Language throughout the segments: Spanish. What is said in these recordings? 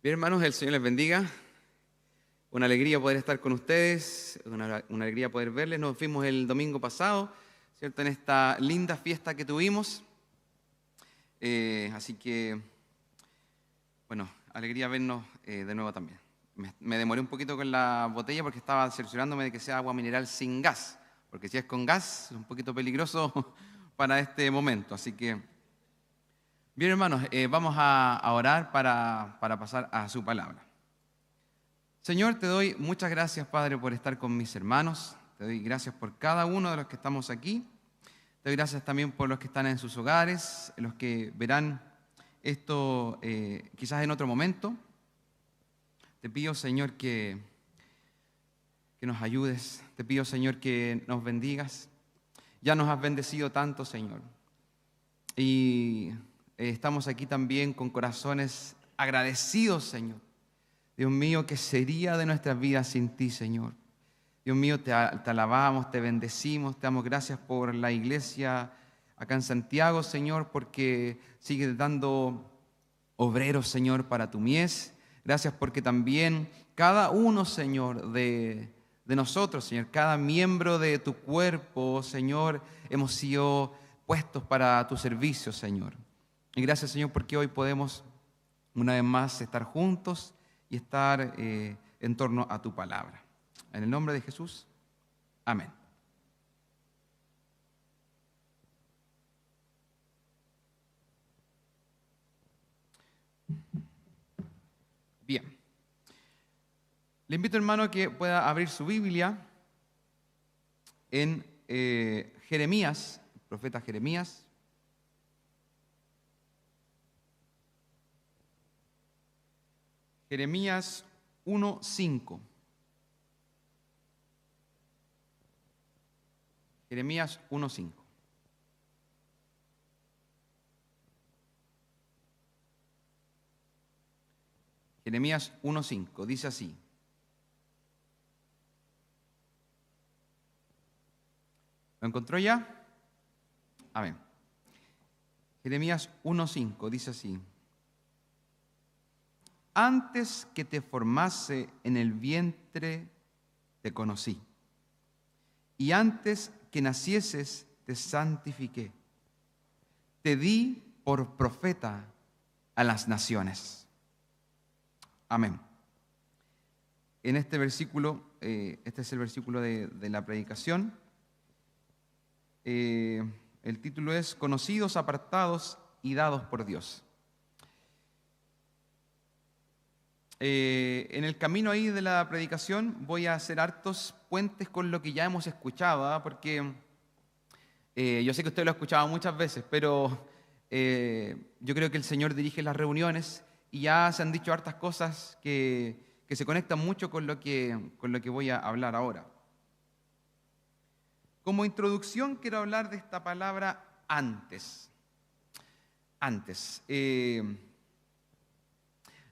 Bien, hermanos, el Señor les bendiga. Una alegría poder estar con ustedes, una alegría poder verles. Nos fuimos el domingo pasado, ¿cierto?, en esta linda fiesta que tuvimos. Así que, bueno, alegría vernos de nuevo también. Me demoré un poquito con la botella porque estaba cerciorándome de que sea agua mineral sin gas, porque si es con gas es un poquito peligroso para este momento. Así que, bien, hermanos, vamos a orar para pasar a su palabra. Señor, te doy muchas gracias, Padre, por estar con mis hermanos. Te doy gracias por cada uno de los que estamos aquí. Te doy gracias también por los que están en sus hogares, los que verán esto quizás en otro momento. Te pido, Señor, que nos ayudes. Te pido, Señor, que nos bendigas. Ya nos has bendecido tanto, Señor. Y estamos aquí también con corazones agradecidos, Señor. Dios mío, ¿qué sería de nuestras vidas sin ti, Señor? Dios mío, te alabamos, te bendecimos, te damos gracias por la iglesia acá en Santiago, Señor, porque sigues dando obreros, Señor, para tu mies. Gracias porque también cada uno, Señor, de nosotros, Señor, cada miembro de tu cuerpo, Señor, hemos sido puestos para tu servicio, Señor. Y gracias, Señor, porque hoy podemos una vez más estar juntos y estar en torno a tu palabra. En el nombre de Jesús, amén. Bien. Le invito, hermano, a que pueda abrir su Biblia en Jeremías, el profeta Jeremías. Jeremías 1:5. Jeremías 1:5. Jeremías 1:5 dice así: ¿Lo encontró ya? Amén. Jeremías 1:5 dice así: Antes que te formase en el vientre te conocí, y antes que nacieses te santifiqué. Te di por profeta a las naciones. Amén. En este versículo, este es el versículo de la predicación. El título es Conocidos, apartados y dados por Dios. En el camino ahí de la predicación voy a hacer hartos puentes con lo que ya hemos escuchado, porque yo sé que usted lo ha escuchado muchas veces, pero yo creo que el Señor dirige las reuniones y ya se han dicho hartas cosas que se conectan mucho con lo que voy a hablar ahora. Como introducción quiero hablar de esta palabra antes. Antes.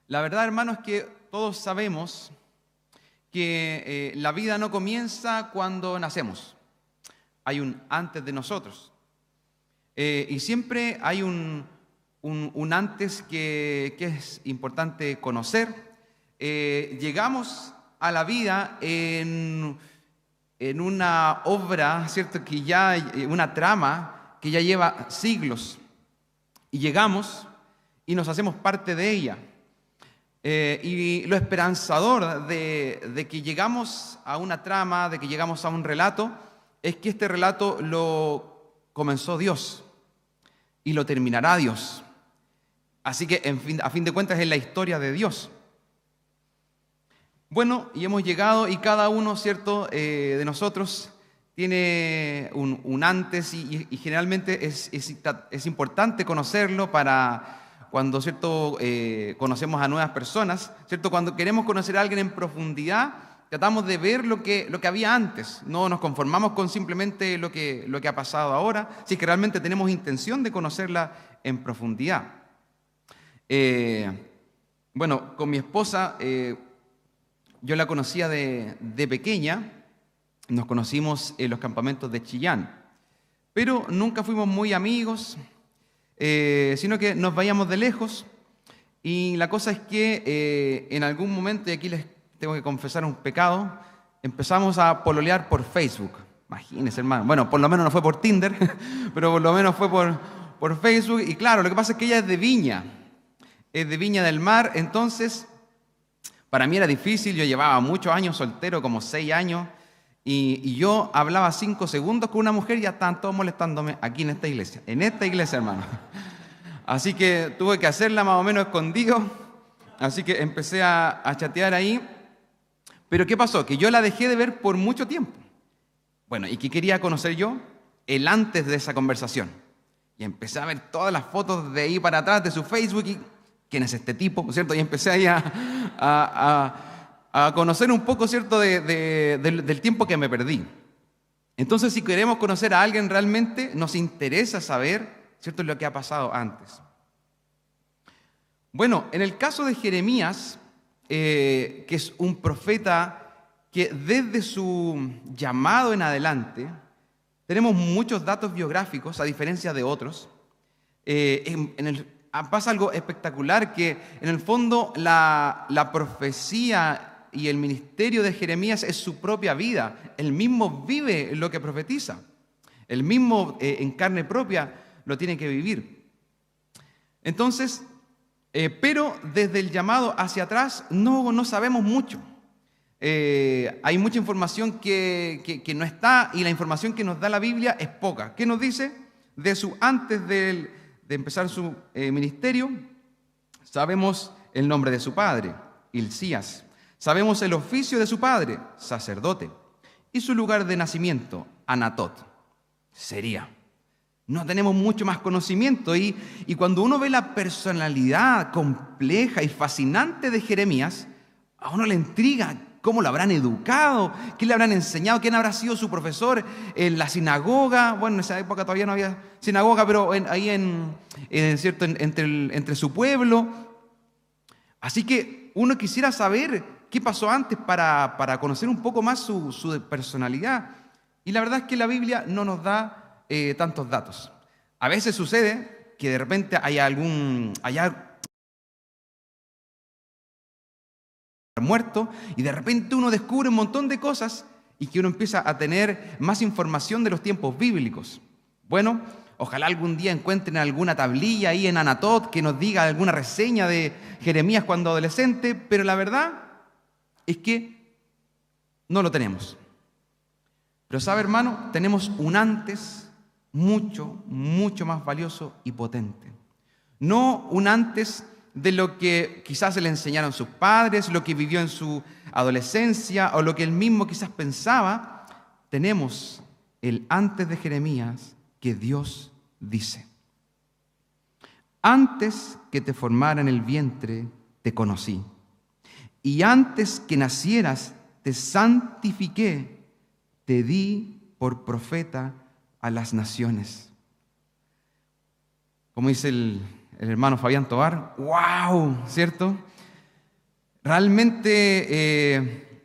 La verdad, hermanos, es que todos sabemos que la vida no comienza cuando nacemos. Hay un antes de nosotros. Y siempre hay un antes que es importante conocer. Llegamos a la vida en una obra, ¿cierto?, que ya, una trama que ya lleva siglos. Y llegamos y nos hacemos parte de ella. Y lo esperanzador de que llegamos a una trama, de que llegamos a un relato, es que este relato lo comenzó Dios y lo terminará Dios. Así que a fin de cuentas es la historia de Dios. Bueno, y hemos llegado y cada uno, ¿cierto?, de nosotros tiene un antes y generalmente es importante conocerlo para cuando, ¿cierto?, conocemos a nuevas personas, ¿cierto? Cuando queremos conocer a alguien en profundidad, tratamos de ver lo que había antes. No nos conformamos con simplemente lo que ha pasado ahora, si es que realmente tenemos intención de conocerla en profundidad. Bueno, con mi esposa, yo la conocía de pequeña, nos conocimos en los campamentos de Chillán, pero nunca fuimos muy amigos, sino que nos veíamos de lejos. Y la cosa es que en algún momento, y aquí les tengo que confesar un pecado, empezamos a pololear por Facebook. Imagínense, hermano. Bueno, por lo menos no fue por Tinder, pero por lo menos fue por Facebook. Y claro, lo que pasa es que ella es de Viña del Mar. Entonces, para mí era difícil. Yo llevaba muchos años soltero, como 6 años. Y yo hablaba 5 segundos con una mujer y ya estaban todos molestándome aquí en esta iglesia. En esta iglesia, hermano. Así que tuve que hacerla más o menos escondido. Así que empecé a chatear ahí. Pero ¿qué pasó? Que yo la dejé de ver por mucho tiempo. Bueno, ¿y qué quería conocer yo? El antes de esa conversación. Y empecé a ver todas las fotos de ahí para atrás de su Facebook. Y, ¿quién es este tipo? ¿Cierto? Y empecé ahí a conocer un poco, ¿cierto? Del tiempo que me perdí. Entonces, si queremos conocer a alguien realmente, nos interesa saber, ¿cierto?, lo que ha pasado antes. Bueno, en el caso de Jeremías, que es un profeta que desde su llamado en adelante, tenemos muchos datos biográficos, a diferencia de otros. Pasa algo espectacular, que en el fondo la profecía y el ministerio de Jeremías es su propia vida. Él mismo vive lo que profetiza. Él mismo en carne propia lo tiene que vivir. Entonces, pero desde el llamado hacia atrás no sabemos mucho. Hay mucha información que no está, y la información que nos da la Biblia es poca. ¿Qué nos dice? Antes de empezar su ministerio, sabemos el nombre de su padre, Hilcías. Sabemos el oficio de su padre, sacerdote. Y su lugar de nacimiento, Anatot. Sería. No tenemos mucho más conocimiento. Y cuando uno ve la personalidad compleja y fascinante de Jeremías, a uno le intriga cómo lo habrán educado, qué le habrán enseñado, quién habrá sido su profesor en la sinagoga. Bueno, en esa época todavía no había sinagoga, pero ¿cierto? Entre su pueblo. Así que uno quisiera saber qué pasó antes para conocer un poco más su personalidad. Y la verdad es que la Biblia no nos da tantos datos. A veces sucede que de repente haya muerto y de repente uno descubre un montón de cosas y que uno empieza a tener más información de los tiempos bíblicos. Bueno, ojalá algún día encuentren alguna tablilla ahí en Anatot que nos diga alguna reseña de Jeremías cuando adolescente, pero la verdad es que no lo tenemos. Pero sabe, hermano, tenemos un antes mucho, mucho más valioso y potente. No un antes de lo que quizás le enseñaron sus padres, lo que vivió en su adolescencia o lo que él mismo quizás pensaba. Tenemos el antes de Jeremías que Dios dice: antes que te formara en el vientre te conocí, y antes que nacieras te santifiqué, te di por profeta a las naciones. Como dice el hermano Fabián Tovar, ¡wow! ¿Cierto? Realmente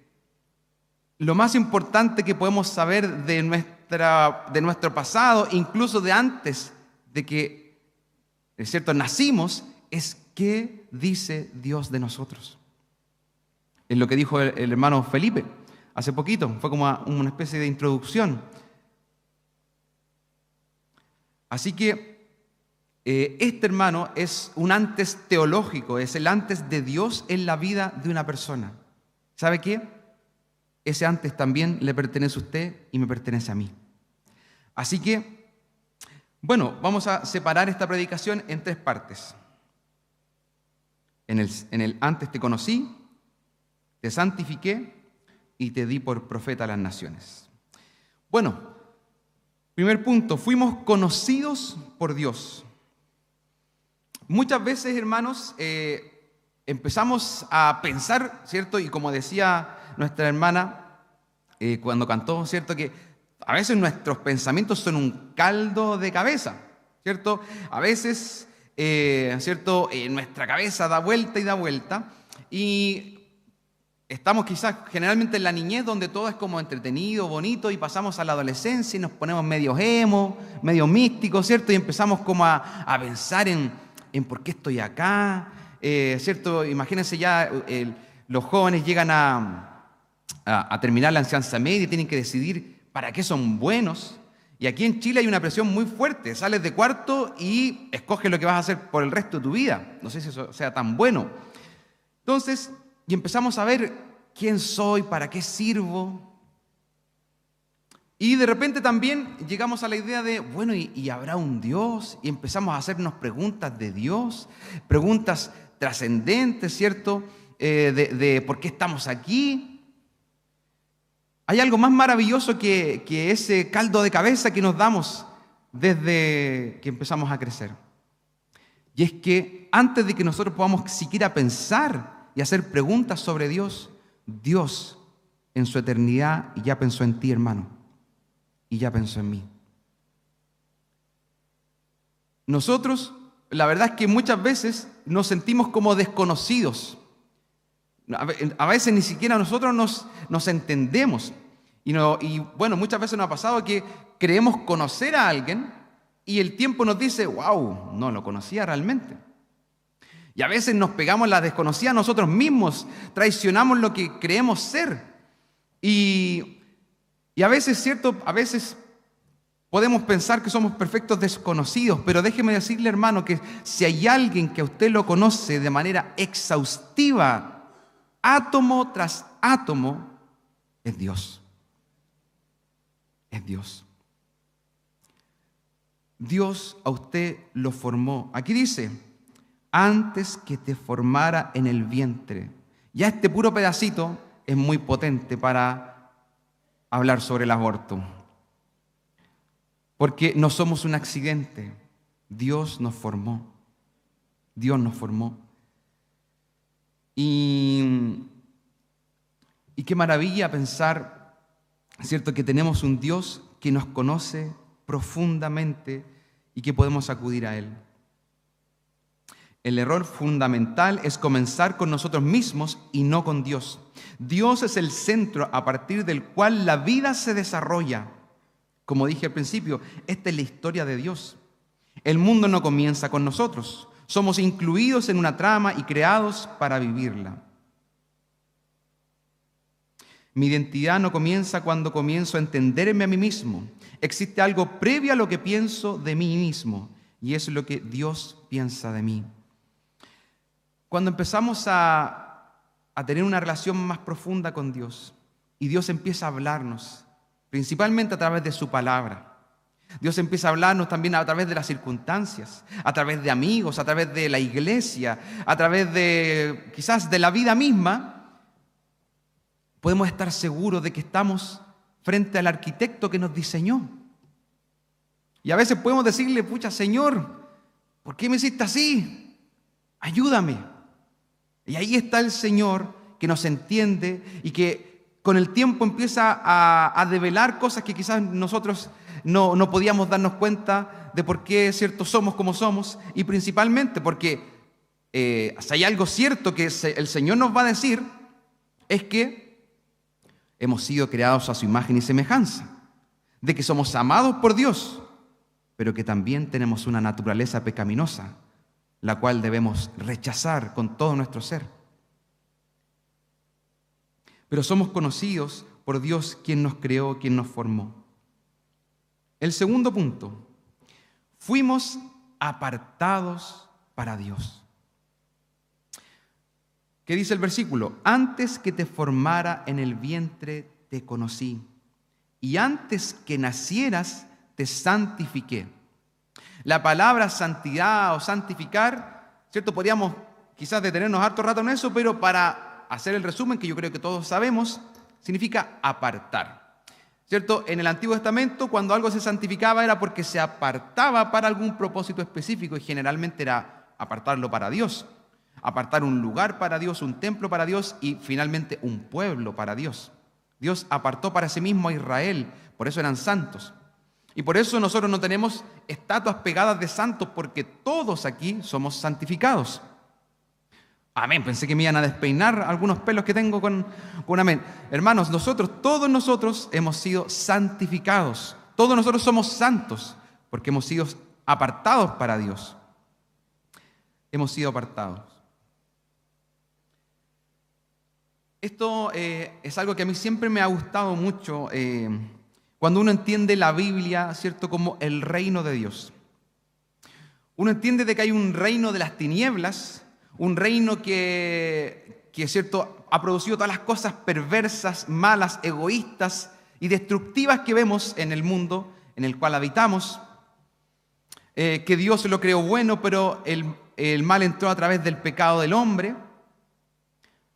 lo más importante que podemos saber de nuestro pasado, incluso de antes de que, ¿cierto?, nacimos, es qué dice Dios de nosotros. Es lo que dijo el hermano Felipe hace poquito, fue como una especie de introducción. Así que este, hermano, es un antes teológico, es el antes de Dios en la vida de una persona. ¿Sabe qué? Ese antes también le pertenece a usted y me pertenece a mí. Así que, bueno, vamos a separar esta predicación en 3 partes. En el antes te conocí, te santifiqué y te di por profeta a las naciones. Bueno, primer punto, fuimos conocidos por Dios. Muchas veces, hermanos, empezamos a pensar, ¿cierto? Y como decía nuestra hermana cuando cantó, ¿cierto?, que a veces nuestros pensamientos son un caldo de cabeza, ¿cierto? A veces, ¿cierto?, nuestra cabeza da vuelta y da vuelta, y estamos quizás generalmente en la niñez, donde todo es como entretenido, bonito, y pasamos a la adolescencia y nos ponemos medio emo, medio místicos, ¿cierto? Y empezamos como a pensar en por qué estoy acá, ¿cierto? Imagínense ya, los jóvenes llegan a terminar la enseñanza media y tienen que decidir para qué son buenos. Y aquí en Chile hay una presión muy fuerte. Sales de cuarto y escoges lo que vas a hacer por el resto de tu vida. No sé si eso sea tan bueno. Entonces, y empezamos a ver quién soy, para qué sirvo. Y de repente también llegamos a la idea de, bueno, ¿y habrá un Dios? Y empezamos a hacernos preguntas de Dios, preguntas trascendentes, ¿cierto? De por qué estamos aquí. Hay algo más maravilloso que ese caldo de cabeza que nos damos desde que empezamos a crecer. Y es que antes de que nosotros podamos siquiera pensar y hacer preguntas sobre Dios, Dios en su eternidad ya pensó en ti, hermano, y ya pensó en mí. Nosotros, la verdad es que muchas veces nos sentimos como desconocidos. A veces ni siquiera nosotros nos entendemos. Y bueno, muchas veces nos ha pasado que creemos conocer a alguien y el tiempo nos dice, wow, no lo conocía realmente. Y a veces nos pegamos la desconocida a nosotros mismos, traicionamos lo que creemos ser. Y a veces, ¿cierto? A veces podemos pensar que somos perfectos desconocidos, pero déjeme decirle, hermano, que si hay alguien que a usted lo conoce de manera exhaustiva, átomo tras átomo, es Dios. Es Dios. Dios a usted lo formó. Aquí dice, antes que te formara en el vientre. Ya este puro pedacito es muy potente para hablar sobre el aborto. Porque no somos un accidente. Dios nos formó. Dios nos formó. Y qué maravilla pensar, ¿cierto?, que tenemos un Dios que nos conoce profundamente y que podemos acudir a Él. El error fundamental es comenzar con nosotros mismos y no con Dios. Dios es el centro a partir del cual la vida se desarrolla. Como dije al principio, esta es la historia de Dios. El mundo no comienza con nosotros. Somos incluidos en una trama y creados para vivirla. Mi identidad no comienza cuando comienzo a entenderme a mí mismo. Existe algo previo a lo que pienso de mí mismo, y es lo que Dios piensa de mí. Cuando empezamos a tener una relación más profunda con Dios, y Dios empieza a hablarnos, principalmente a través de su palabra, Dios empieza a hablarnos también a través de las circunstancias, a través de amigos, a través de la iglesia, a través de quizás de la vida misma. Podemos estar seguros de que estamos frente al arquitecto que nos diseñó. Y a veces podemos decirle, pucha, Señor, ¿por qué me hiciste así? Ayúdame. Y ahí está el Señor que nos entiende y que con el tiempo empieza a develar cosas que quizás nosotros no podíamos darnos cuenta de por qué, ¿cierto?, somos como somos, y principalmente porque si hay algo cierto que el Señor nos va a decir, es que hemos sido creados a su imagen y semejanza, de que somos amados por Dios, pero que también tenemos una naturaleza pecaminosa, la cual debemos rechazar con todo nuestro ser. Pero somos conocidos por Dios, quien nos creó, quien nos formó. El segundo punto, fuimos apartados para Dios. ¿Qué dice el versículo? Antes que te formara en el vientre te conocí, y antes que nacieras te santifiqué. La palabra santidad o santificar, ¿cierto? Podríamos quizás detenernos harto rato en eso, pero para hacer el resumen, que yo creo que todos sabemos, significa apartar. ¿Cierto? En el Antiguo Testamento, cuando algo se santificaba era porque se apartaba para algún propósito específico, y generalmente era apartarlo para Dios, apartar un lugar para Dios, un templo para Dios y finalmente un pueblo para Dios. Dios apartó para sí mismo a Israel, por eso eran santos. Y por eso nosotros no tenemos estatuas pegadas de santos, porque todos aquí somos santificados. Amén, pensé que me iban a despeinar algunos pelos que tengo con amén. Hermanos, todos nosotros hemos sido santificados. Todos nosotros somos santos, porque hemos sido apartados para Dios. Hemos sido apartados. Esto es algo que a mí siempre me ha gustado mucho cuando uno entiende la Biblia, ¿cierto?, como el reino de Dios. Uno entiende de que hay un reino de las tinieblas, un reino que ¿cierto?, ha producido todas las cosas perversas, malas, egoístas y destructivas que vemos en el mundo en el cual habitamos, que Dios lo creó bueno, pero el mal entró a través del pecado del hombre.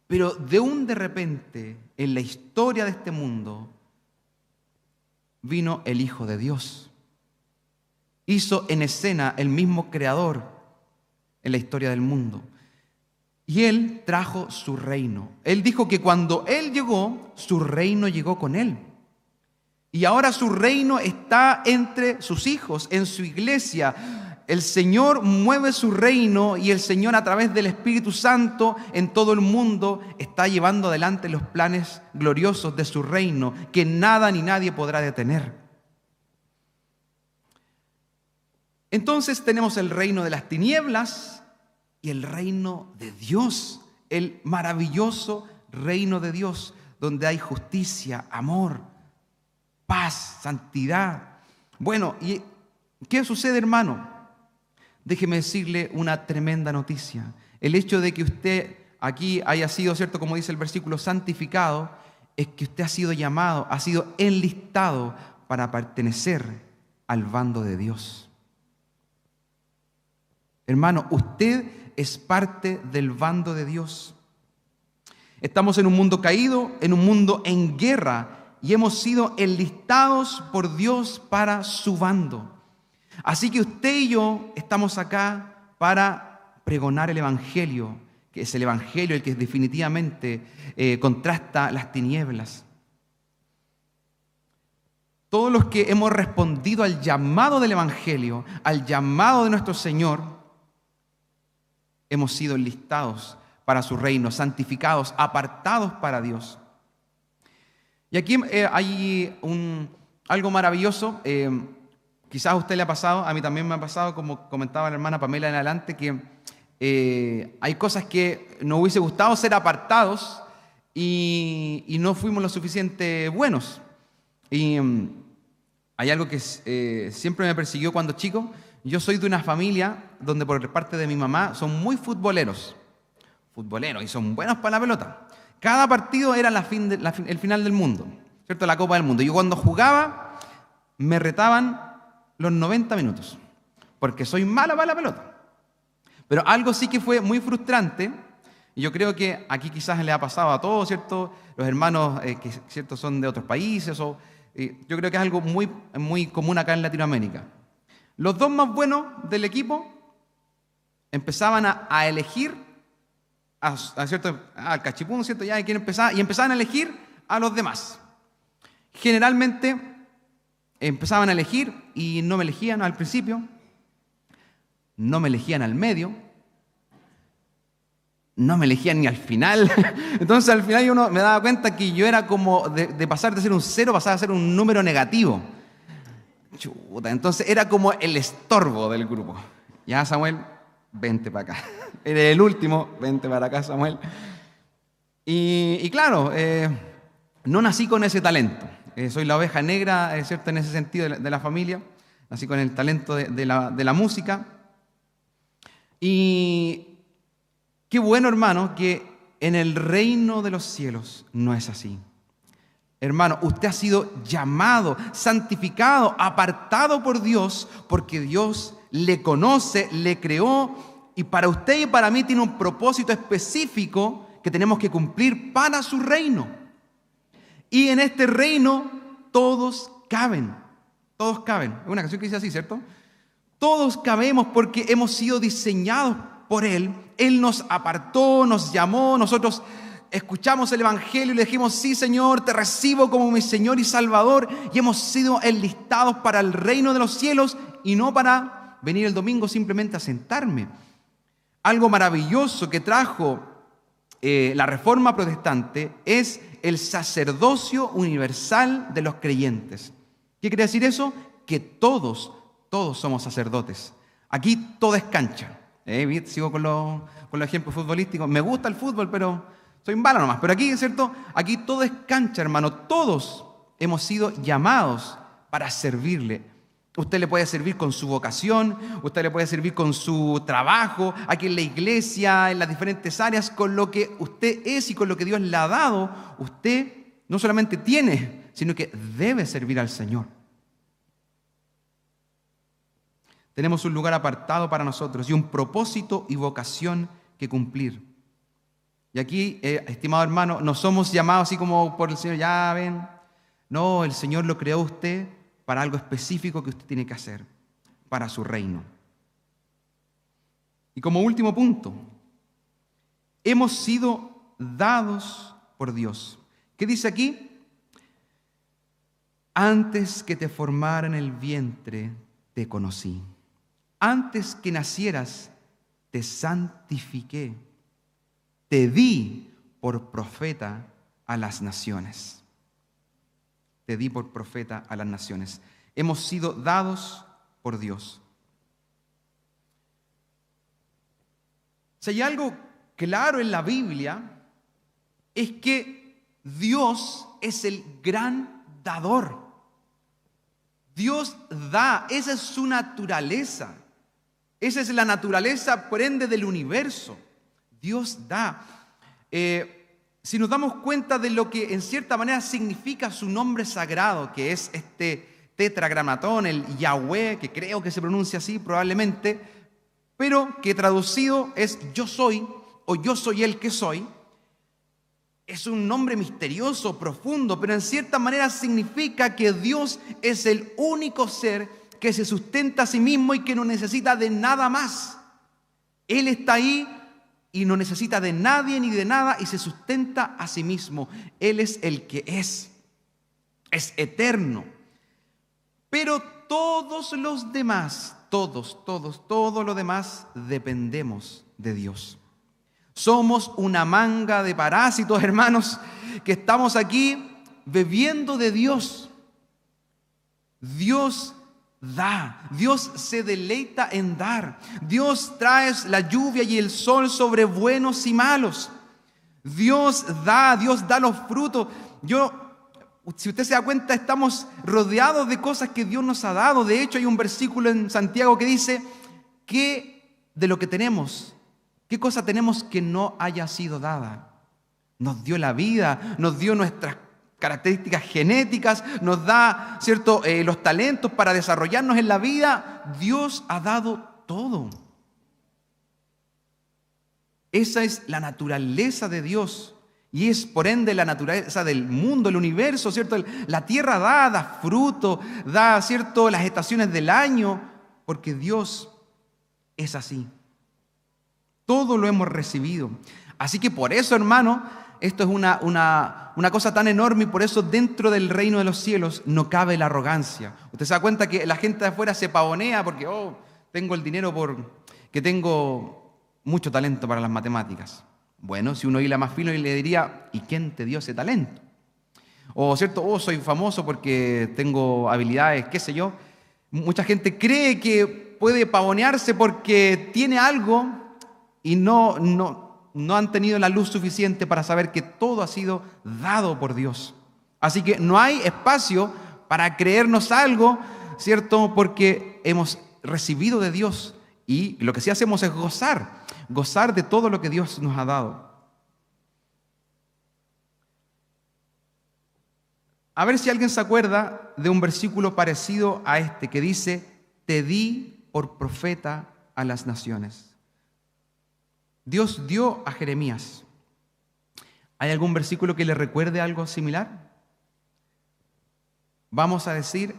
Pero de repente, en la historia de este mundo, vino el Hijo de Dios. Hizo en escena el mismo creador en la historia del mundo. Y Él trajo su reino. Él dijo que cuando Él llegó, su reino llegó con Él. Y ahora su reino está entre sus hijos, en su iglesia. El Señor mueve su reino y el Señor, a través del Espíritu Santo, en todo el mundo está llevando adelante los planes gloriosos de su reino, que nada ni nadie podrá detener. Entonces tenemos el reino de las tinieblas y el reino de Dios, el maravilloso reino de Dios, donde hay justicia, amor, paz, santidad. Bueno, ¿y qué sucede, hermano? Déjeme decirle una tremenda noticia. El hecho de que usted aquí haya sido, ¿cierto?, como dice el versículo, santificado, es que usted ha sido llamado, ha sido enlistado para pertenecer al bando de Dios. Hermano, usted es parte del bando de Dios. Estamos en un mundo caído, en un mundo en guerra, y hemos sido enlistados por Dios para su bando. Así que usted y yo estamos acá para pregonar el Evangelio, que es el Evangelio el que definitivamente contrasta las tinieblas. Todos los que hemos respondido al llamado del Evangelio, al llamado de nuestro Señor, hemos sido enlistados para su reino, santificados, apartados para Dios. Y aquí hay algo maravilloso. Quizás a usted le ha pasado, a mí también me ha pasado, como comentaba la hermana Pamela en adelante, que hay cosas que nos hubiese gustado ser apartados y no fuimos lo suficiente buenos. Y hay algo que siempre me persiguió cuando chico. Yo soy de una familia donde por parte de mi mamá son muy futboleros y son buenos para la pelota. Cada partido era el final del mundo, ¿cierto? La Copa del Mundo. Yo cuando jugaba me retaban los 90 minutos, porque soy malo para la pelota. Pero algo sí que fue muy frustrante, y yo creo que aquí quizás le ha pasado a todos, ¿cierto? Los hermanos que, ¿cierto?, son de otros países, yo creo que es algo muy, muy común acá en Latinoamérica. Los dos más buenos del equipo empezaban a elegir al cachipún, ¿cierto? Ya quién empezaba, y empezaban a elegir a los demás. Generalmente empezaban a elegir y no me elegían al principio, no me elegían al medio, no me elegían ni al final. Entonces al final yo me daba cuenta que yo era como de pasar de ser un 0, pasaba a ser un número negativo. Chuta, entonces era como el estorbo del grupo. Ya, Samuel, vente para acá. Eres el último, vente para acá, Samuel. Y claro, no nací con ese talento. Soy la oveja negra, ¿cierto?, en ese sentido de la familia. Nací con el talento de la música. Y qué bueno, hermano, que en el reino de los cielos no es así. Hermano, usted ha sido llamado, santificado, apartado por Dios, porque Dios le conoce, le creó, y para usted y para mí tiene un propósito específico que tenemos que cumplir para su reino. Y en este reino todos caben. Todos caben. Es una canción que dice así, ¿cierto? Todos cabemos porque hemos sido diseñados por Él. Él nos apartó, nos llamó, nosotros escuchamos el Evangelio y le dijimos: sí, Señor, te recibo como mi Señor y Salvador, y hemos sido enlistados para el reino de los cielos y no para venir el domingo simplemente a sentarme. Algo maravilloso que trajo la Reforma Protestante es el sacerdocio universal de los creyentes. ¿Qué quiere decir eso? Que todos somos sacerdotes. Aquí todo es cancha. Sigo con los ejemplos futbolísticos. Me gusta el fútbol, pero soy un bala nomás. Pero aquí, ¿cierto? Aquí todo es cancha, hermano. Todos hemos sido llamados para servirle. Usted le puede servir con su vocación, usted le puede servir con su trabajo, aquí en la iglesia, en las diferentes áreas, con lo que usted es y con lo que Dios le ha dado. Usted no solamente tiene, sino que debe servir al Señor. Tenemos un lugar apartado para nosotros y un propósito y vocación que cumplir. Y aquí, estimado hermano, no somos llamados así como por el Señor, ya ven. No, el Señor lo creó a usted para algo específico que usted tiene que hacer, para su reino. Y como último punto, hemos sido dados por Dios. ¿Qué dice aquí? Antes que te formara en el vientre, te conocí. Antes que nacieras, te santifiqué. Te di por profeta a las naciones. Te di por profeta a las naciones. Hemos sido dados por Dios. Si hay algo claro en la Biblia, es que Dios es el gran dador. Dios da, esa es su naturaleza. Esa es la naturaleza, por ende, del universo. Dios da. Si nos damos cuenta de lo que en cierta manera significa su nombre sagrado, que es este tetragramatón, el Yahweh, que creo que se pronuncia así probablemente, pero que traducido es yo soy o yo soy el que soy, es un nombre misterioso, profundo, pero en cierta manera significa que Dios es el único ser que se sustenta a sí mismo y que no necesita de nada más. Él está ahí y no necesita de nadie ni de nada y se sustenta a sí mismo. Él es el que es eterno. Pero todos los demás, todo lo demás dependemos de Dios. Somos una manga de parásitos, hermanos, que estamos aquí bebiendo de Dios. Dios da, Dios se deleita en dar. Dios trae la lluvia y el sol sobre buenos y malos. Dios da los frutos. Si usted se da cuenta, estamos rodeados de cosas que Dios nos ha dado. De hecho, hay un versículo en Santiago que dice que de lo que tenemos, ¿qué cosa tenemos que no haya sido dada? Nos dio la vida, nos dio nuestras características genéticas, nos da, ¿cierto?, los talentos para desarrollarnos en la vida. Dios ha dado todo. Esa es la naturaleza de Dios y es por ende la naturaleza del mundo, el universo, ¿cierto? La tierra da fruto, da, ¿cierto?, las estaciones del año, porque Dios es así. Todo lo hemos recibido. Así que por eso, hermano, esto es una cosa tan enorme y por eso dentro del reino de los cielos no cabe la arrogancia. Usted se da cuenta que la gente de afuera se pavonea porque, tengo el dinero porque tengo mucho talento para las matemáticas. Bueno, si uno hila más fino y le diría, ¿y quién te dio ese talento? O, ¿cierto? Soy famoso porque tengo habilidades, qué sé yo. Mucha gente cree que puede pavonearse porque tiene algo y no han tenido la luz suficiente para saber que todo ha sido dado por Dios. Así que no hay espacio para creernos algo, ¿cierto? Porque hemos recibido de Dios y lo que sí hacemos es gozar de todo lo que Dios nos ha dado. A ver si alguien se acuerda de un versículo parecido a este que dice, te di por profeta a las naciones. Dios dio a Jeremías. ¿Hay algún versículo que le recuerde algo similar? Vamos a decir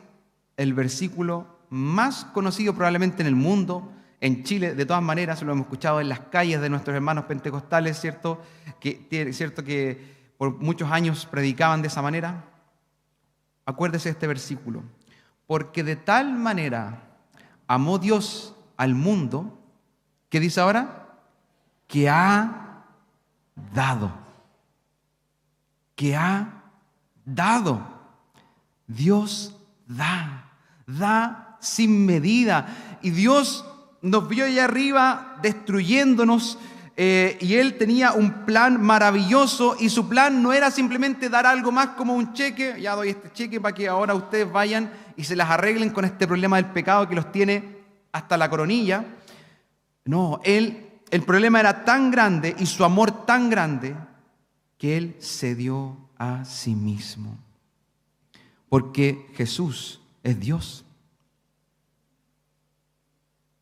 el versículo más conocido probablemente en el mundo, en Chile, de todas maneras, lo hemos escuchado en las calles de nuestros hermanos pentecostales, ¿cierto? Que por muchos años predicaban de esa manera. Acuérdese de este versículo. Porque de tal manera amó Dios al mundo, ¿qué dice ahora? Que ha dado. Que ha dado. Dios da sin medida. Y Dios nos vio allá arriba destruyéndonos, y Él tenía un plan maravilloso, y su plan no era simplemente dar algo más como un cheque. Ya doy este cheque para que ahora ustedes vayan y se las arreglen con este problema del pecado que los tiene hasta la coronilla. No, el problema era tan grande y su amor tan grande que Él se dio a sí mismo. Porque Jesús es Dios.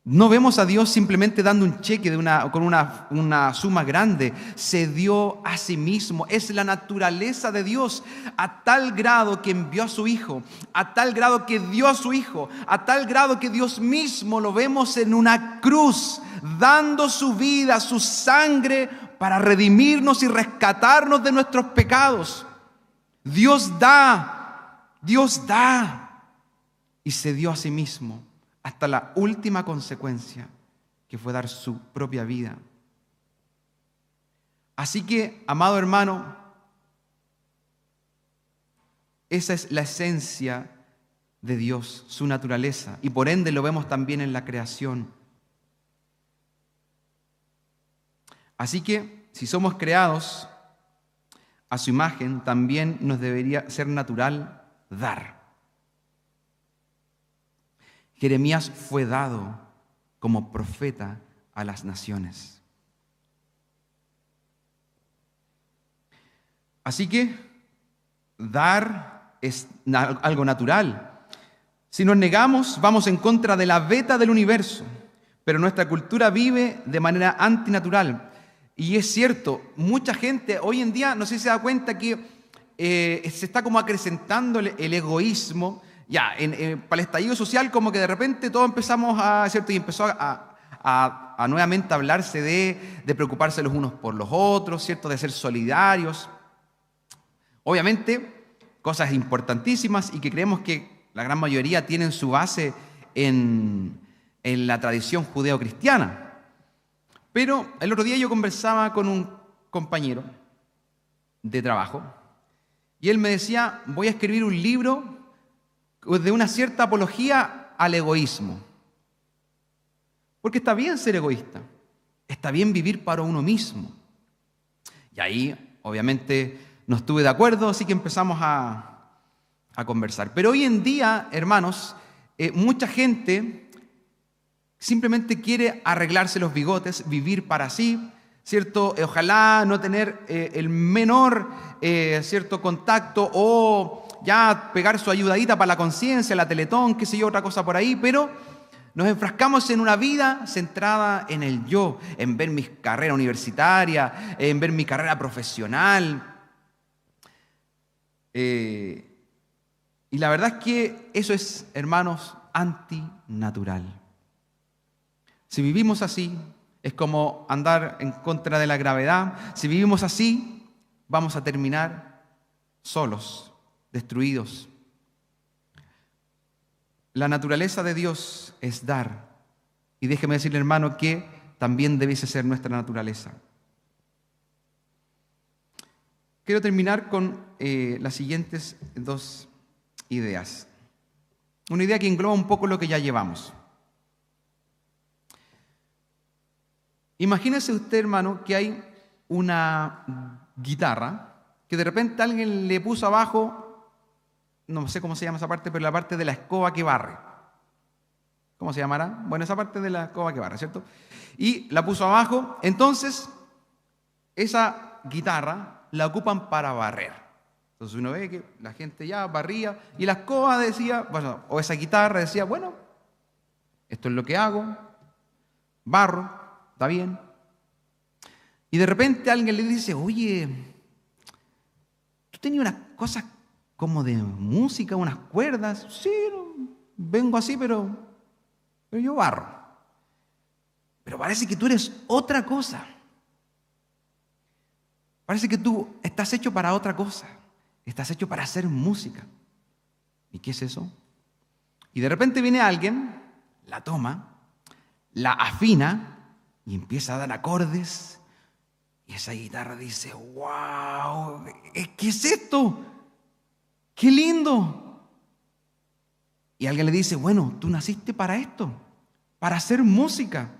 No vemos a Dios simplemente dando un cheque con una suma grande. Se dio a sí mismo. Es la naturaleza de Dios, a tal grado que envió a su Hijo, a tal grado que dio a su Hijo, a tal grado que Dios mismo lo vemos en una cruz, dando su vida, su sangre, para redimirnos y rescatarnos de nuestros pecados. Dios da y se dio a sí mismo hasta la última consecuencia, que fue dar su propia vida. Así que, amado hermano, esa es la esencia de Dios, su naturaleza, y por ende lo vemos también en la creación. Así que, si somos creados a su imagen, también nos debería ser natural dar. Jeremías fue dado como profeta a las naciones. Así que dar es algo natural. Si nos negamos, vamos en contra de la beta del universo, pero nuestra cultura vive de manera antinatural. Y es cierto, mucha gente hoy en día, no sé si se da cuenta que se está como acrecentando el egoísmo. Ya, para el estallido social, como que de repente todos empezamos ¿cierto? Y empezó a nuevamente hablarse de preocuparse los unos por los otros, ¿cierto? De ser solidarios. Obviamente, cosas importantísimas y que creemos que la gran mayoría tienen su base en la tradición judeo-cristiana. Pero el otro día yo conversaba con un compañero de trabajo y él me decía, voy a escribir un libro de una cierta apología al egoísmo. Porque está bien ser egoísta, está bien vivir para uno mismo. Y ahí, obviamente, no estuve de acuerdo, así que empezamos a conversar. Pero hoy en día, hermanos, mucha gente simplemente quiere arreglarse los bigotes, vivir para sí, ¿cierto? Ojalá no tener el menor, ¿cierto? contacto o ya pegar su ayudadita para la conciencia, la Teletón, qué sé yo, otra cosa por ahí, pero nos enfrascamos en una vida centrada en el yo, en ver mi carrera universitaria, en ver mi carrera profesional. Y la verdad es que eso es, hermanos, antinatural. Si vivimos así, es como andar en contra de la gravedad. Si vivimos así, vamos a terminar solos, destruidos. La naturaleza de Dios es dar. Y déjeme decirle, hermano, que también debiese ser nuestra naturaleza. Quiero terminar con las siguientes dos ideas. Una idea que engloba un poco lo que ya llevamos. Imagínese usted, hermano, que hay una guitarra que de repente alguien le puso abajo, no sé cómo se llama esa parte, pero la parte de la escoba que barre. ¿Cómo se llamará? Bueno, esa parte de la escoba que barre, ¿cierto? Y la puso abajo. Entonces, esa guitarra la ocupan para barrer. Entonces uno ve que la gente ya barría y la escoba decía, bueno, o esa guitarra decía, bueno, esto es lo que hago, barro, está bien. Y de repente alguien le dice, oye, tú tenías unas cosas como de música, unas cuerdas. Sí, no, vengo así, pero yo barro. Pero parece que tú eres otra cosa. Parece que tú estás hecho para otra cosa. Estás hecho para hacer música. ¿Y qué es eso? Y de repente viene alguien, la toma, la afina y empieza a dar acordes. Y esa guitarra dice, ¡wow! ¿Qué es esto? ¡Qué lindo! Y alguien le dice, bueno, tú naciste para esto, para hacer música.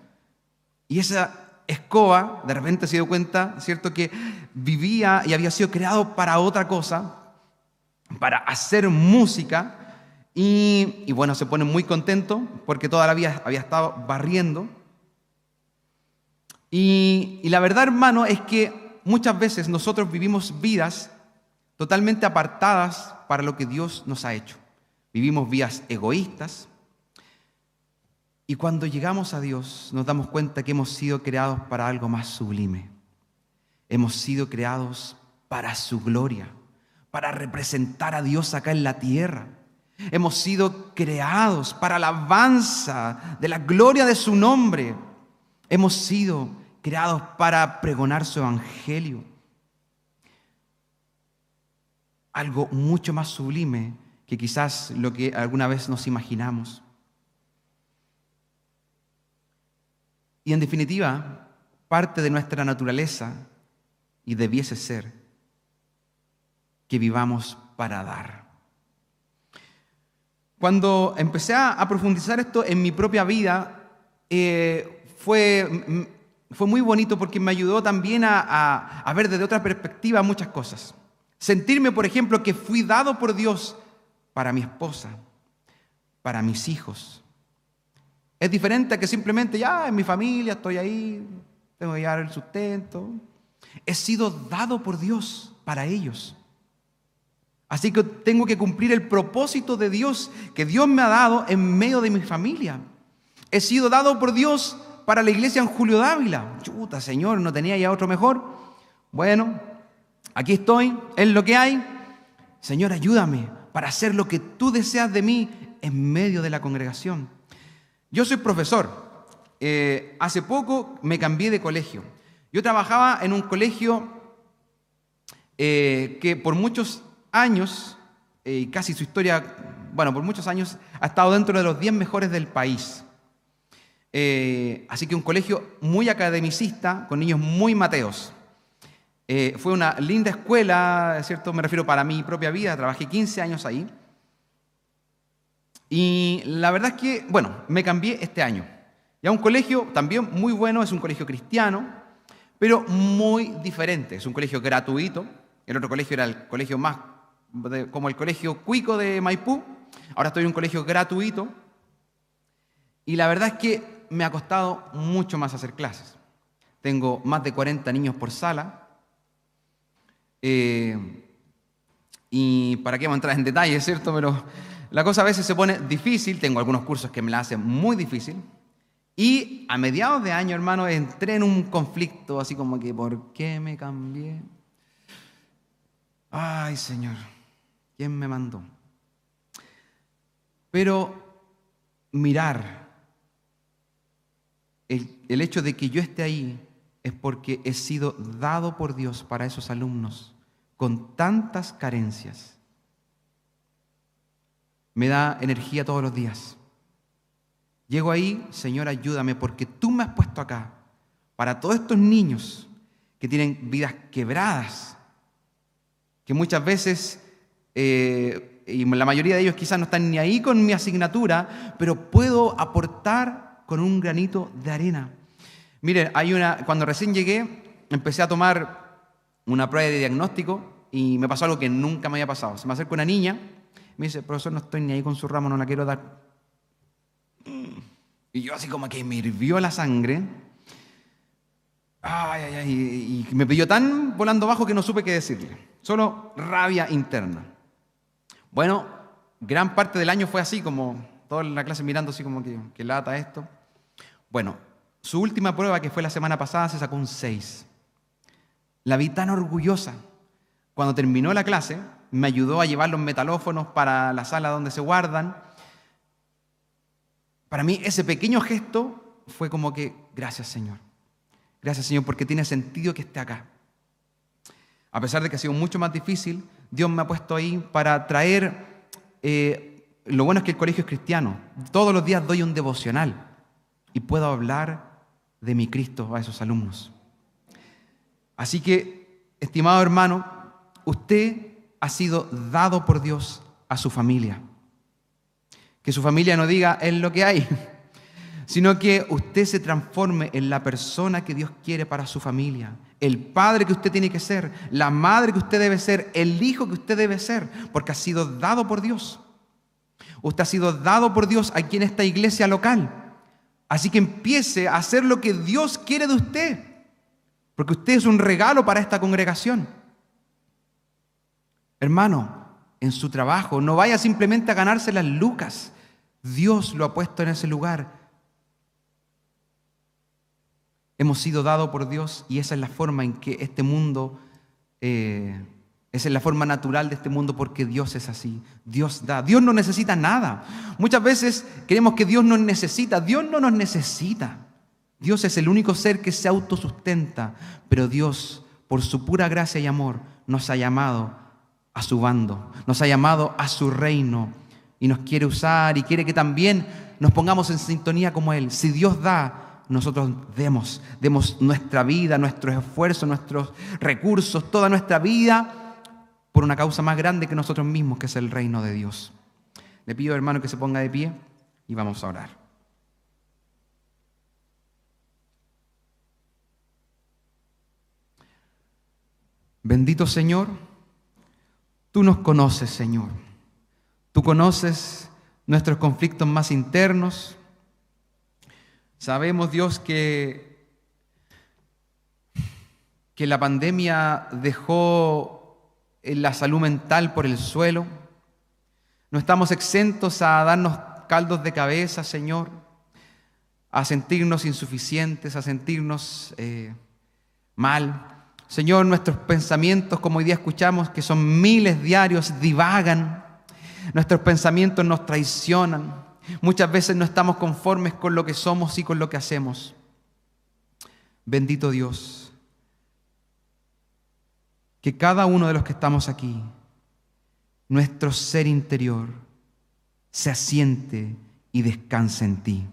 Y esa escoba, de repente se dio cuenta, ¿cierto?, que vivía y había sido creado para otra cosa, para hacer música, y bueno, se pone muy contento porque toda la vida había estado barriendo. Y la verdad, hermano, es que muchas veces nosotros vivimos vidas totalmente apartadas para lo que Dios nos ha hecho. Vivimos vidas egoístas. Y cuando llegamos a Dios nos damos cuenta que hemos sido creados para algo más sublime. Hemos sido creados para su gloria, para representar a Dios acá en la tierra. Hemos sido creados para la alabanza de la gloria de su nombre. Hemos sido creados para pregonar su evangelio. Algo mucho más sublime que quizás lo que alguna vez nos imaginamos. Y en definitiva, parte de nuestra naturaleza, y debiese ser, que vivamos para dar. Cuando empecé a profundizar esto en mi propia vida, fue muy bonito porque me ayudó también a ver desde otra perspectiva muchas cosas. Sentirme, por ejemplo, que fui dado por Dios para mi esposa, para mis hijos. Es diferente a que simplemente ya en mi familia estoy ahí, tengo que llevar el sustento. He sido dado por Dios para ellos. Así que tengo que cumplir el propósito de Dios que Dios me ha dado en medio de mi familia. He sido dado por Dios para la iglesia en Julio Dávila. Chuta, Señor, ¿no tenía ya otro mejor? Bueno, aquí estoy, es lo que hay. Señor, ayúdame para hacer lo que tú deseas de mí en medio de la congregación. Yo soy profesor. Hace poco me cambié de colegio. Yo trabajaba en un colegio que por muchos años, casi su historia, bueno, por muchos años, ha estado dentro de los 10 mejores del país. Así que un colegio muy academicista, con niños muy mateos. Fue una linda escuela, ¿cierto? Me refiero para mi propia vida, trabajé 15 años ahí. Y la verdad es que, bueno, me cambié este año. Ya un colegio también muy bueno, es un colegio cristiano, pero muy diferente. Es un colegio gratuito. El otro colegio era el colegio más, como el colegio Cuico de Maipú. Ahora estoy en un colegio gratuito. Y la verdad es que me ha costado mucho más hacer clases. Tengo más de 40 niños por sala. Y para qué vamos a entrar en detalles, ¿cierto? Pero la cosa a veces se pone difícil. Tengo algunos cursos que me la hacen muy difícil. Y a mediados de año, hermano, entré en un conflicto así como que, ¿por qué me cambié? Ay, Señor, ¿quién me mandó? Pero mirar el hecho de que yo esté ahí es porque he sido dado por Dios para esos alumnos con tantas carencias. Me da energía todos los días. Llego ahí, Señor, ayúdame, porque tú me has puesto acá para todos estos niños que tienen vidas quebradas, que muchas veces, y la mayoría de ellos quizás no están ni ahí con mi asignatura, pero puedo aportar con un granito de arena. Mire, cuando recién llegué, empecé a tomar una prueba de diagnóstico y me pasó algo que nunca me había pasado. Se me acerca una niña, me dice, profesor, no estoy ni ahí con su ramo, no la quiero dar. Y yo así como que me hirvió la sangre. Y me pilló tan volando bajo que no supe qué decirle. Solo rabia interna. Bueno, gran parte del año fue así, como toda la clase mirando así como que lata esto. Bueno, su última prueba, que fue la semana pasada, se sacó un 6. La vi tan orgullosa. Cuando terminó la clase, me ayudó a llevar los metalófonos para la sala donde se guardan. Para mí ese pequeño gesto fue como que, gracias Señor. Gracias Señor porque tiene sentido que esté acá. A pesar de que ha sido mucho más difícil, Dios me ha puesto ahí para traer, lo bueno es que el colegio es cristiano. Todos los días doy un devocional y puedo hablar de mi Cristo a esos alumnos. Así que, estimado hermano, usted ha sido dado por Dios a su familia. Que su familia no diga, es lo que hay. sino que usted se transforme en la persona que Dios quiere para su familia, el padre que usted tiene que ser, la madre que usted debe ser, el hijo que usted debe ser, porque ha sido dado por Dios. Usted ha sido dado por Dios aquí en esta iglesia local. Así que empiece a hacer lo que Dios quiere de usted, porque usted es un regalo para esta congregación. Hermano, en su trabajo, no vaya simplemente a ganarse las lucas. Dios lo ha puesto en ese lugar. Hemos sido dados por Dios y esa es la forma en que este mundo, esa es la forma natural de este mundo, porque Dios es así. Dios da. Dios no necesita nada. Muchas veces creemos que Dios nos necesita. Dios no nos necesita. Dios es el único ser que se autosustenta, pero Dios, por su pura gracia y amor, nos ha llamado a su bando, nos ha llamado a su reino y nos quiere usar y quiere que también nos pongamos en sintonía como Él. Si Dios da, nosotros demos nuestra vida, nuestros esfuerzos, nuestros recursos, toda nuestra vida por una causa más grande que nosotros mismos, que es el reino de Dios. Le pido, hermano, que se ponga de pie y vamos a orar. Bendito Señor, tú nos conoces, Señor. Tú conoces nuestros conflictos más internos. Sabemos, Dios, que la pandemia dejó la salud mental por el suelo. No estamos exentos a darnos caldos de cabeza, Señor, a sentirnos insuficientes, a sentirnos mal. Señor, nuestros pensamientos, como hoy día escuchamos, que son miles diarios, divagan. Nuestros pensamientos nos traicionan. Muchas veces no estamos conformes con lo que somos y con lo que hacemos. Bendito Dios, que cada uno de los que estamos aquí, nuestro ser interior se asiente y descanse en ti.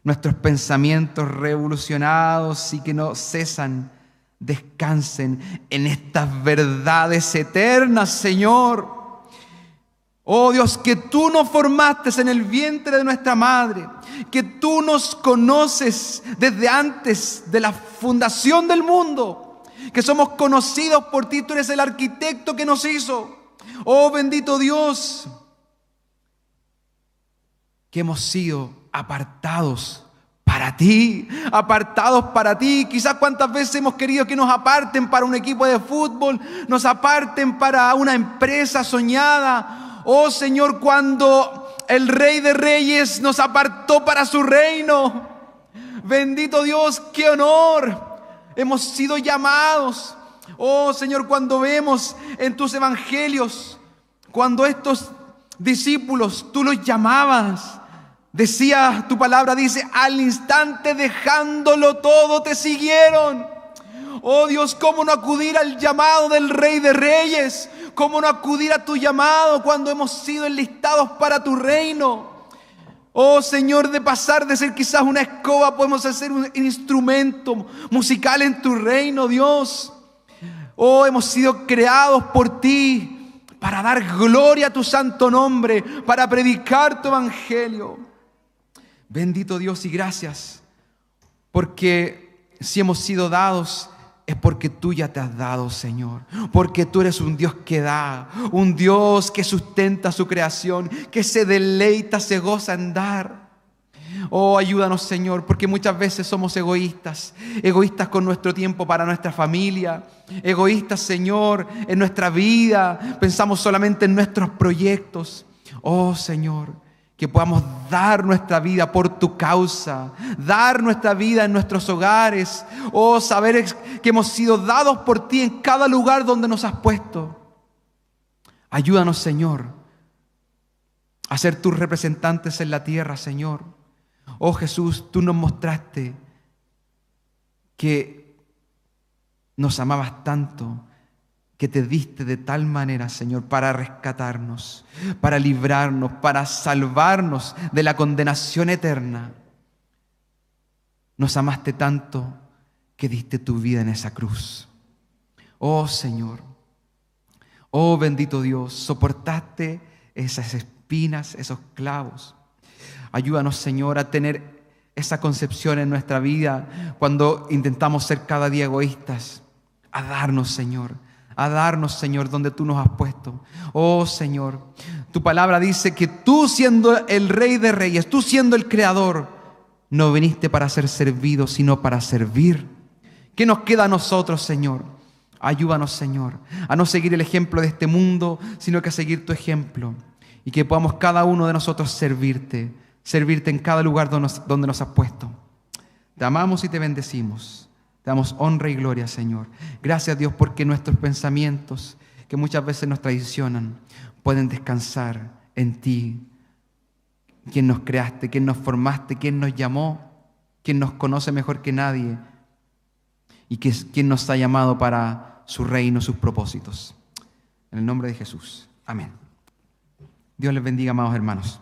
Nuestros pensamientos revolucionados y que no cesan, descansen en estas verdades eternas, Señor. Oh Dios, que tú nos formaste en el vientre de nuestra madre, que tú nos conoces desde antes de la fundación del mundo, que somos conocidos por ti, tú eres el arquitecto que nos hizo. Oh bendito Dios, que hemos sido apartados para ti, apartados para ti. Quizás cuántas veces hemos querido que nos aparten para un equipo de fútbol, nos aparten para una empresa soñada. Oh Señor, cuando el Rey de Reyes nos apartó para su reino. Bendito Dios, qué honor. Hemos sido llamados. Oh Señor, cuando vemos en tus evangelios, cuando estos discípulos tú los llamabas, decía, tu palabra dice, al instante dejándolo todo te siguieron. Oh Dios, ¿cómo no acudir al llamado del Rey de Reyes? ¿Cómo no acudir a tu llamado cuando hemos sido enlistados para tu reino? Oh Señor, de pasar de ser quizás una escoba, podemos hacer un instrumento musical en tu reino, Dios. Oh, hemos sido creados por ti para dar gloria a tu santo nombre, para predicar tu evangelio. Bendito Dios y gracias, porque si hemos sido dados es porque tú ya te has dado, Señor. Porque tú eres un Dios que da, un Dios que sustenta su creación, que se deleita, se goza en dar. Oh, ayúdanos, Señor, porque muchas veces somos egoístas con nuestro tiempo para nuestra familia, egoístas, Señor, en nuestra vida, pensamos solamente en nuestros proyectos. Oh, Señor, que podamos dar nuestra vida por tu causa, dar nuestra vida en nuestros hogares. Oh, saber que hemos sido dados por ti en cada lugar donde nos has puesto. Ayúdanos, Señor, a ser tus representantes en la tierra, Señor. Oh Jesús, tú nos mostraste que nos amabas tanto, que te diste de tal manera, Señor, para rescatarnos, para librarnos, para salvarnos de la condenación eterna. Nos amaste tanto que diste tu vida en esa cruz. Oh Señor, oh bendito Dios, soportaste esas espinas, esos clavos. Ayúdanos, Señor, a tener esa concepción en nuestra vida cuando intentamos ser cada día egoístas. A darnos, Señor, donde tú nos has puesto. Oh, Señor, tu palabra dice que tú, siendo el Rey de Reyes, tú siendo el Creador, no viniste para ser servido, sino para servir. ¿Qué nos queda a nosotros, Señor? Ayúdanos, Señor, a no seguir el ejemplo de este mundo, sino que a seguir tu ejemplo. Y que podamos cada uno de nosotros servirte en cada lugar donde nos has puesto. Te amamos y te bendecimos. Te damos honra y gloria, Señor. Gracias, Dios, porque nuestros pensamientos, que muchas veces nos traicionan, pueden descansar en ti, quien nos creaste, quien nos formaste, quien nos llamó, quien nos conoce mejor que nadie y quien nos ha llamado para su reino, sus propósitos. En el nombre de Jesús. Amén. Dios les bendiga, amados hermanos.